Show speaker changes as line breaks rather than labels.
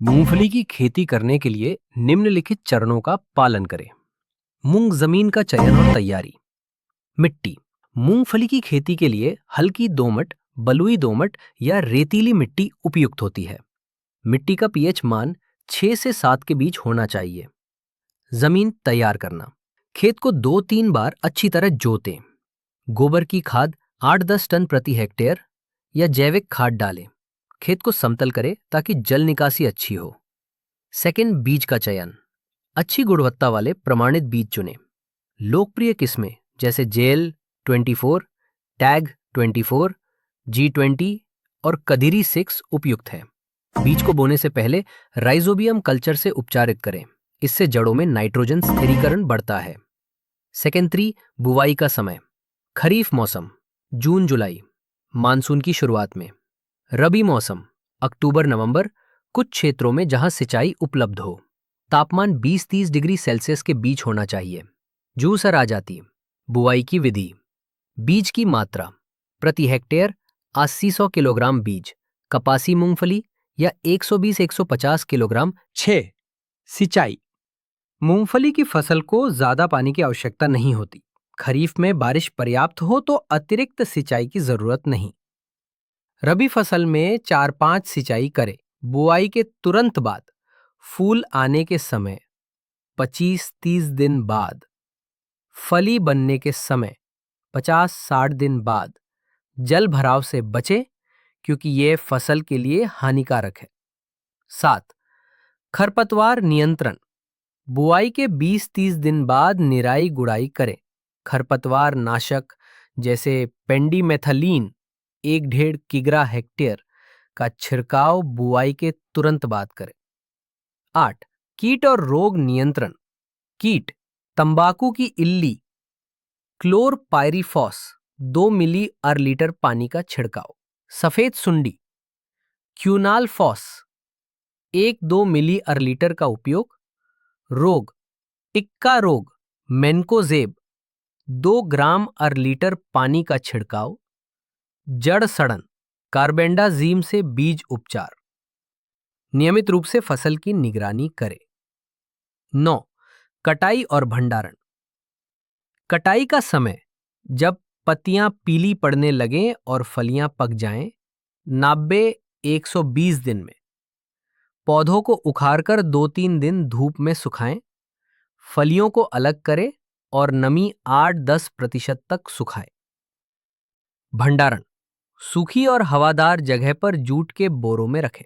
मूंगफली की खेती करने के लिए निम्नलिखित चरणों का पालन करें। मूंग जमीन का चयन और तैयारी। मिट्टी। मूंगफली की खेती के लिए हल्की दोमट, बलुई दोमट या रेतीली मिट्टी उपयुक्त होती है। मिट्टी का पीएच मान 6 से 7 के बीच होना चाहिए। जमीन तैयार करना। खेत को 2-3 बार अच्छी तरह जोतें। गोबर की खाद 8-10 टन प्रति हेक्टेयर या जैविक खाद डालें। खेत को समतल करें ताकि जल निकासी अच्छी हो। सेकंड, बीज का चयन। अच्छी गुणवत्ता वाले प्रमाणित बीज चुनें। लोकप्रिय किस्में जैसे जेल 24, टैग 24, G20 और कदिरी 6 उपयुक्त हैं। बीज को बोने से पहले राइजोबियम कल्चर से उपचारित करें। इससे जड़ों में नाइट्रोजन स्थिरीकरण बढ़ता है। सेकंड 3, बुवाई का समय। खरीफ मौसम जून जुलाई, मानसून की शुरुआत में। रबी मौसम अक्टूबर नवंबर, कुछ क्षेत्रों में जहां सिंचाई उपलब्ध हो। तापमान 20-30 डिग्री सेल्सियस के बीच होना चाहिए। जूसर आ जाती। बुआई की विधि। बीज की मात्रा प्रति हेक्टेयर 80-100 किलोग्राम बीज कपासी मूंगफली या 120-150 किलोग्राम।
6. सिंचाई। मूंगफली की फसल को ज्यादा पानी की आवश्यकता नहीं होती। खरीफ में बारिश पर्याप्त हो तो अतिरिक्त सिंचाई की जरूरत नहीं। रबी फसल में 4-5 सिंचाई करें। बुआई के तुरंत बाद, फूल आने के समय 25-30 दिन बाद, फली बनने के समय 50-60 दिन बाद। जल भराव से बचें क्योंकि यह फसल के लिए हानिकारक है। 7. खरपतवार नियंत्रण। बुआई के 20-30 दिन बाद निराई गुड़ाई करें। खरपतवार नाशक जैसे पेंडिमेथलीन 1.5 किग्रा हेक्टेयर का छिड़काव बुआई के तुरंत बाद करें। 8. कीट और रोग नियंत्रण। कीट तंबाकू की इल्ली क्लोरपाइरिफॉस 2 मिली हर लीटर पानी का छिड़काव। सफेद सुंडी क्यूनालफॉस 1-2 मिली हर लीटर का उपयोग। रोग टिक्का रोग मेन्कोजेब 2 ग्राम हर लीटर पानी का छिड़काव। जड़ सड़न कार्बेंडाजीम से बीज उपचार। नियमित रूप से फसल की निगरानी करें। 9. कटाई और भंडारण। कटाई का समय जब पत्तियां पीली पड़ने लगें और फलियां पक जाएं। 90-120 दिन में। पौधों को उखाड़कर 2-3 दिन धूप में सुखाएं। फलियों को अलग करें और नमी 8-10% तक सुखाएं। भंडारण सूखी और हवादार जगह पर जूट के बोरों में रखें।